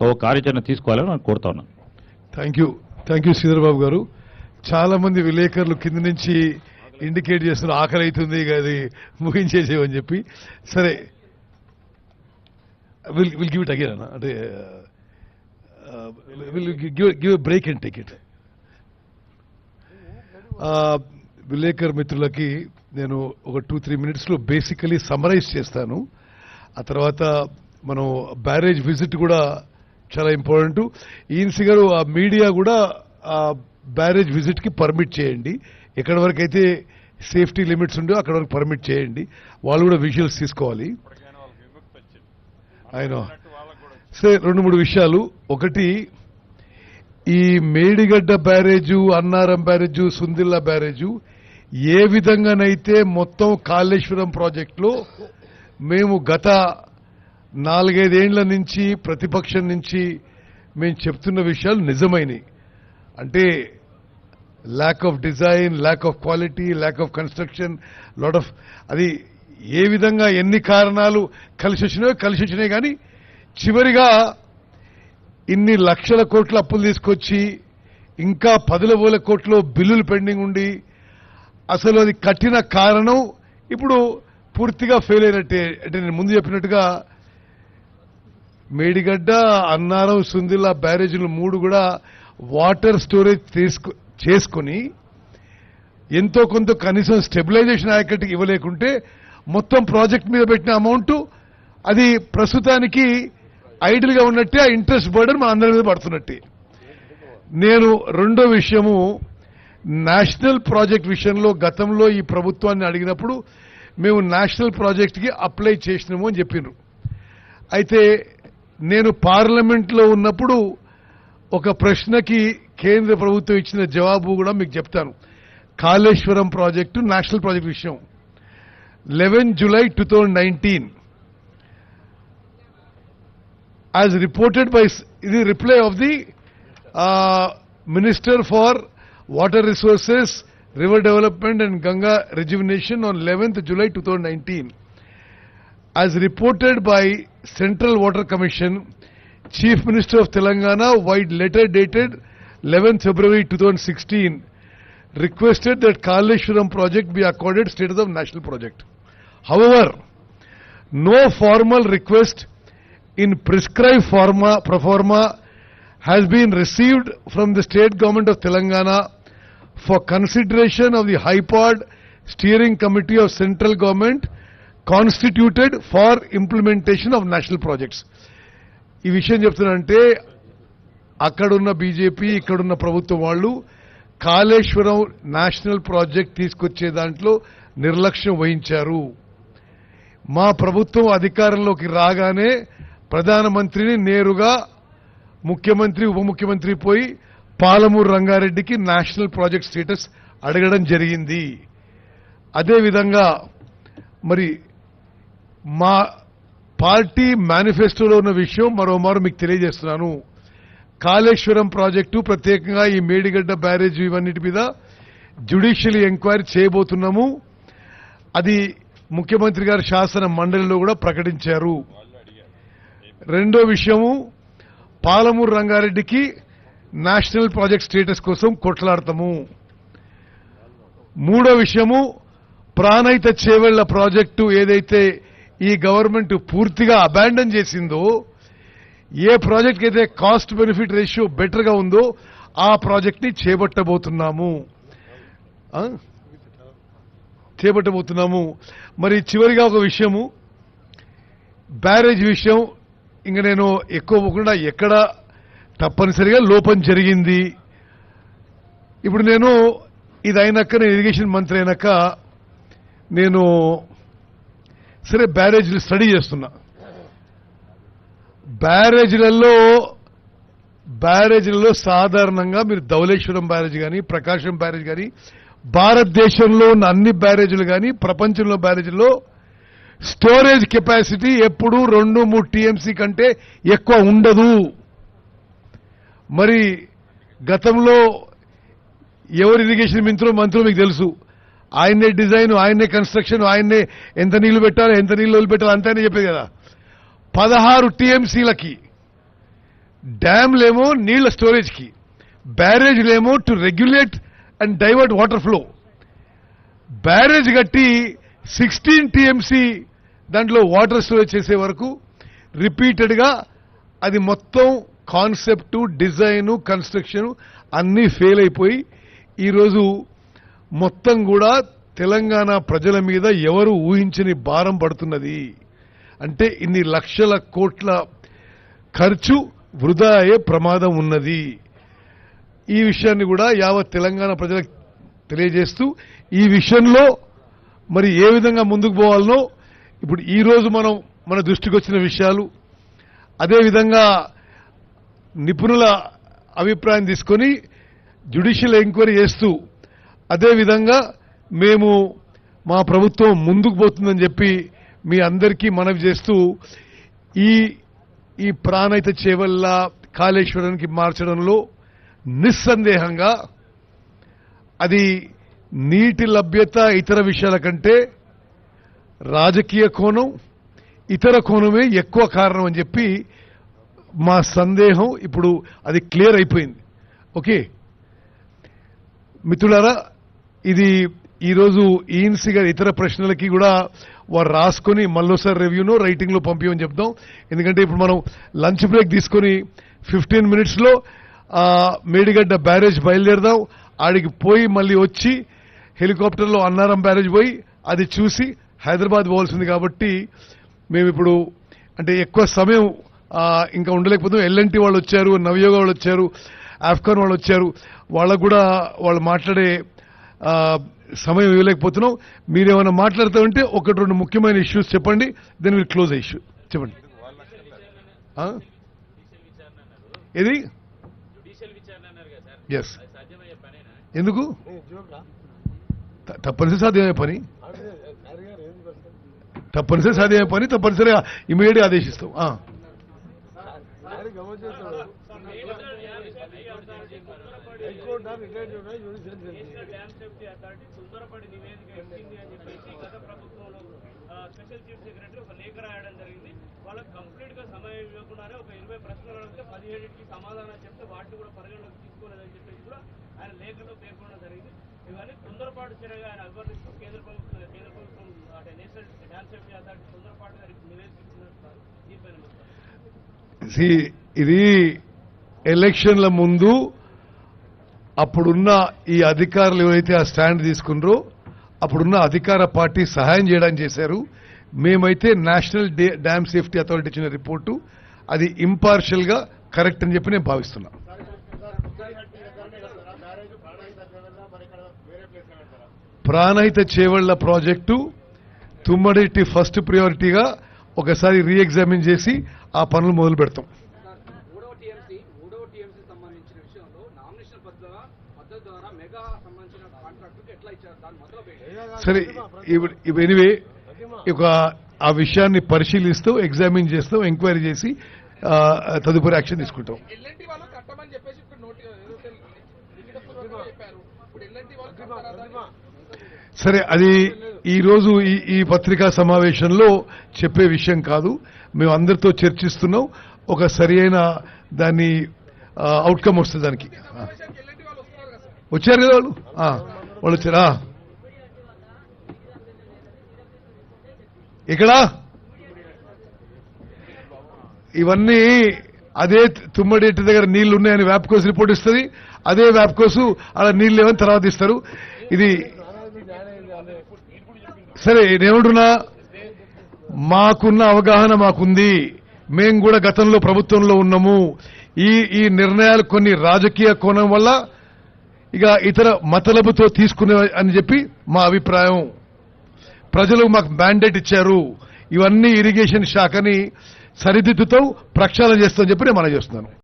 ఓ కార్యాచరణ తీసుకోవాలని నేను కోరుతా ఉన్నాను. థ్యాంక్ యూ శ్రీధర్ బాబు గారు. చాలా మంది విలేకరులు కింద నుంచి ఇండికేట్ చేస్తున్న ఆకలి అవుతుంది అది ముగించేసేవని చెప్పి. సరే, విల్ గివ్ ఇట్ అగైన్ అన్న, అంటే will give a break and take it. విలేకరు మిత్రులకి నేను ఒక 2-3 మినిట్స్లో బేసికలీ సమరైజ్ చేస్తాను. ఆ తర్వాత మనం బ్యారేజ్ విజిట్ కూడా చాలా ఇంపార్టెంట్. ఈఎన్సీ గారు ఆ మీడియా కూడా ఆ బ్యారేజ్ విజిట్కి పర్మిట్ చేయండి. ఎక్కడి వరకు అయితే సేఫ్టీ లిమిట్స్ ఉండో అక్కడ వరకు పర్మిట్ చేయండి. వాళ్ళు కూడా విజువల్స్ తీసుకోవాలి. ఆయన సరే, 2-3 విషయాలు. ఒకటి, ఈ Medigadda barrage, Annaram barrage, Sundilla barrage ఏ విధంగానైతే మొత్తం కాళేశ్వరం ప్రాజెక్టులో మేము గత 4-5 ఏళ్ల నుంచి ప్రతిపక్షం నుంచి మేము చెప్తున్న విషయాలు నిజమైనవి. అంటే lack of design, lack of quality, lack of construction, lot of, అది ఏ విధంగా ఎన్ని కారణాలు కలిసి వచ్చినాయి. కానీ చివరిగా ఇన్ని లక్షల కోట్ల అప్పులు తీసుకొచ్చి ఇంకా 10,000 కోట్ల బిల్లులు పెండింగ్ ఉండి అసలు అది కట్టిన కారణం ఇప్పుడు పూర్తిగా ఫెయిల్ అయినట్టే. అంటే నేను ముందు చెప్పినట్టుగా మేడిగడ్డ, అన్నారం, సుందిల్లా బ్యారేజీలు 3 కూడా వాటర్ స్టోరేజ్ చేసుకుని ఎంతో కొంత కనీసం స్టెబిలైజేషన్ ఆయకట్టుకి ఇవ్వలేకుంటే మొత్తం ప్రాజెక్ట్ మీద పెట్టిన అమౌంట్ అది ప్రస్తుతానికి ఐడిల్ గా ఉన్నట్టే, ఆ ఇంట్రెస్ట్ బర్డెన్ మా అందరి మీద పడుతున్నట్టే. నేను రెండో విషయము, నేషనల్ ప్రాజెక్ట్ విషయంలో గతంలో ఈ ప్రభుత్వాన్ని అడిగినప్పుడు మేము నేషనల్ ప్రాజెక్ట్కి అప్లై చేసినాము అని చెప్పినారు. అయితే నేను పార్లమెంట్లో ఉన్నప్పుడు ఒక ప్రశ్నకి కేంద్ర ప్రభుత్వం ఇచ్చిన జవాబు కూడా మీకు చెప్తాను. కాళేశ్వరం ప్రాజెక్టు నేషనల్ ప్రాజెక్ట్ విషయం 11 July 2019 as reported by the reply of the Minister for Water Resources, River Development and Ganga Rejuvenation on 11th July 2019. As reported by Central Water Commission, Chief Minister of Telangana, via letter dated 11th February 2016, requested that Kaleshwaram project be accorded status of national project. However, no formal request in prescribed pro forma has been received from the state government of Telangana for consideration of the HYPOD steering committee of central government constituted for implementation of national projects. ఈ విషయం చెప్తున్నానంటే అక్కడున్న BJP, ఇక్కడున్న ప్రభుత్వం వాళ్ళు Kaleshwaram national project తీసుకొచ్చే దాంట్లో నిర్లక్ష్యం వహించారు. మా ప్రభుత్వం అధికారంలోకి రాగానే ప్రధానమంత్రిని నేరుగా ముఖ్యమంత్రి, ఉప ముఖ్యమంత్రి పోయి పాలమూరు రంగారెడ్డికి నేషనల్ ప్రాజెక్ట్ స్టేటస్ అడగడం జరిగింది. అదేవిధంగా మరి మా పార్టీ మేనిఫెస్టోలో ఉన్న విషయం మరోమారు మీకు తెలియజేస్తున్నాను. కాళేశ్వరం ప్రాజెక్టు, ప్రత్యేకంగా ఈ మేడిగడ్డ బ్యారేజ్ ఇవన్నిటి మీద జ్యుడిషియల్ ఎంక్వైరీ చేయబోతున్నాము. అది ముఖ్యమంత్రి గారి శాసన మండలిలో కూడా ప్రకటించారు. రెండో విషయము, పాలమూరు రంగారెడ్డికి నేషనల్ ప్రాజెక్ట్ స్టేటస్ కోసం కొట్లాడతాము. మూడో విషయము, ప్రాణహిత చేవెళ్ల ప్రాజెక్టు ఏదైతే ఈ గవర్నమెంట్ పూర్తిగా అబాండన్ చేసిందో, ఏ ప్రాజెక్ట్ అయితే కాస్ట్ బెనిఫిట్ రేషియో బెటర్ గా ఉందో ఆ ప్రాజెక్ట్ ని చేపట్టబోతున్నాము. మరి చివరిగా ఒక విషయము, బ్యారేజ్ విషయం. ఇంకా నేను ఎక్కువ పోకుండా ఎక్కడ తప్పనిసరిగా లోపం జరిగింది. ఇప్పుడు నేను ఇది అయినాక, నేను ఇరిగేషన్ మంత్రి అయినాక నేను సరే బ్యారేజీలు స్టడీ చేస్తున్నా. బ్యారేజీలలో సాధారణంగా మీరు ధవళేశ్వరం బ్యారేజ్ కానీ, ప్రకాశం బ్యారేజ్ కానీ, భారతదేశంలో ఉన్న అన్ని బ్యారేజీలు కానీ, ప్రపంచంలో బ్యారేజీల్లో స్టోరేజ్ కెపాసిటీ ఎప్పుడూ 2-3 టీఎంసీ కంటే ఎక్కువ ఉండదు. మరి గతంలో ఎవరు ఇరిగేషన్ మంత్రులు మీకు తెలుసు. ఆయన్నే డిజైన్, ఆయన్నే కన్స్ట్రక్షన్, ఆయన్నే ఎంత నీళ్లు పెట్టాలి, ఎంత నీళ్లు వదిలిపెట్టాలి అంతనే చెప్పేది కదా. 16 టీఎంసీలకి డ్యామ్లేమో నీళ్ల స్టోరేజ్కి, బ్యారేజ్లేమో to regulate and divert water flow. Barrage కట్టి 16 టీఎంసీ దాంట్లో వాటర్ స్టోరేజ్ చేసే వరకు రిపీటెడ్గా అది మొత్తం కాన్సెప్టు, డిజైను, కన్స్ట్రక్షన్ అన్నీ ఫెయిల్ అయిపోయి ఈరోజు మొత్తం కూడా తెలంగాణ ప్రజల మీద ఎవరు ఊహించని భారం పడుతున్నది. అంటే ఇన్ని లక్షల కోట్ల ఖర్చు వృధా అయ్యే ప్రమాదం ఉన్నది. ఈ విషయాన్ని కూడా యావత్ తెలంగాణ ప్రజలకు తెలియజేస్తూ ఈ విషయంలో మరి ఏ విధంగా ముందుకు పోవాలనో ఇప్పుడు ఈరోజు మన దృష్టికి వచ్చిన విషయాలు, అదేవిధంగా నిపుణుల అభిప్రాయం తీసుకొని జ్యుడిషియల్ ఎంక్వైరీ చేస్తూ అదేవిధంగా మేము మా ప్రభుత్వం ముందుకు పోతుందని చెప్పి మీ అందరికీ మనవి చేస్తూ ఈ ప్రాణహిత చేవెళ్ల కాళేశ్వరానికి మార్చడంలో నిస్సందేహంగా అది నీటి లభ్యత ఇతర విషయాల కంటే రాజకీయ కోణం, ఇతర కోణమే ఎక్కువ కారణం అని చెప్పి మా సందేహం ఇప్పుడు అది క్లియర్ అయిపోయింది. ఓకే మిత్రులారా, ఇది ఈరోజు ఈఎన్సీ గారి ఇతర ప్రశ్నలకి కూడా వారు రాసుకొని మళ్ళోసారి రివ్యూను రైటింగ్లో పంపించమని చెప్తాం. ఎందుకంటే ఇప్పుడు మనం లంచ్ బ్రేక్ తీసుకొని 15 మినిట్స్లో మేడిగడ్డ బ్యారేజ్ బయలుదేరదాం. ఆడికి పోయి మళ్ళీ వచ్చి హెలికాప్టర్లో అన్నారం బ్యారేజ్ పోయి అది చూసి హైదరాబాద్ పోవాల్సింది. కాబట్టి మేము ఇప్పుడు అంటే ఎక్కువ సమయం ఇంకా ఉండలేకపోతున్నాం. ఎల్ఎన్టీ వాళ్ళు వచ్చారు, నవయోగ వాళ్ళు వచ్చారు, ఆఫ్ఘాన్ వాళ్ళు వచ్చారు. వాళ్ళకు కూడా వాళ్ళు మాట్లాడే సమయం ఇవ్వలేకపోతున్నాం. మీరేమైనా మాట్లాడుతూ ఉంటే ఒకటి రెండు ముఖ్యమైన ఇష్యూస్ చెప్పండి, దెన్ విల్ క్లోజ్ ఇష్యూ. చెప్పండి. ఏది? ఎస్. ఎందుకు తప్పనిసరి సాధ్యమయ్యే పని, తప్పనిసరి సాధ్యమయ్యే పని తప్పనిసరిగా ఇమీడియట్గా ఆదేశిస్తాం. స్పెషల్ చీఫ్ సెక్రటరీ ఒక లేఖ రాయడం జరిగింది. వాళ్ళకి కంప్లీట్ గా సమయం ఇవ్వకుండానే ఒక 20 ప్రశ్నలు అడిగితే 17కి సమాధానం చెప్తే వాటిని కూడా పరిగణలోకి తీసుకోలేదని చెప్పేసి కూడా ఆయన లేఖలో పేర్కొనడం జరిగింది. ఇవన్నీ తొందరపాటు చర్యగా ఆయన అభివర్ణిస్తూ కేంద్ర ప్రభుత్వం అంటే నేషనల్ డ్యామ్ సేఫ్టీ అథారిటీ తొందరపాటుగా నివేదిస్తున్నారు. దీనిపైన ఇది ఎలక్షన్ల ముందు అప్పుడున్న ఈ అధికారులు ఎవరైతే ఆ స్టాండ్ తీసుకున్నారో అప్పుడున్న అధికార పార్టీ సహాయం చేయడానికి చేశారు. మేమైతే నేషనల్ డ్యామ్ సేఫ్టీ అథారిటీ ఇచ్చిన రిపోర్టు అది ఇంపార్షియల్ గా కరెక్ట్ అని చెప్పి నేను భావిస్తున్నా. ప్రాణహిత చేవళ్ల ప్రాజెక్టు తుమ్మడిటి ఫస్ట్ ప్రయారిటీగా ఒకసారి రీఎగ్జామిన్ చేసి ఆ పనులు మొదలు పెడతాం. సరే ఎనీవే ఆ విషయాన్ని పరిశీలిస్తూ ఎగ్జామిన్ చేస్తాం, ఎంక్వైరీ చేసి తదుపరి యాక్షన్ తీసుకుంటాం. సరే అది ఈరోజు ఈ పత్రికా సమావేశంలో చెప్పే విషయం కాదు. మేము అందరితో చర్చిస్తున్నాం. ఒక సరి అయిన దాన్ని అవుట్కమ్ వస్తుంది. దానికి వచ్చారు కదా వాళ్ళు వచ్చారా? ఇక్కడ ఇవన్నీ అదే తుమ్మడేటి దగ్గర నీళ్లు ఉన్నాయని వ్యాప్కోస్ రిపోర్ట్ ఇస్తుంది. అదే వ్యాప్కోస్ అలా నీళ్లు లేవని తర్వాత ఇస్తారు. ఇది సరే నేనుంటున్నా, మాకున్న అవగాహన మాకుంది. మేము కూడా గతంలో ప్రభుత్వంలో ఉన్నాము. ఈ నిర్ణయాలు కొన్ని రాజకీయ కోణం వల్ల ఇక ఇతర మతలబుతో తీసుకునే అని చెప్పి మా అభిప్రాయం. ప్రజలు మాకు మ్యాండేట్ ఇచ్చారు. ఇవన్నీ ఇరిగేషన్ శాఖని సరిదిద్దుతో ప్రక్షాళన చేస్తామని చెప్పి నేను మనం చేస్తున్నాను.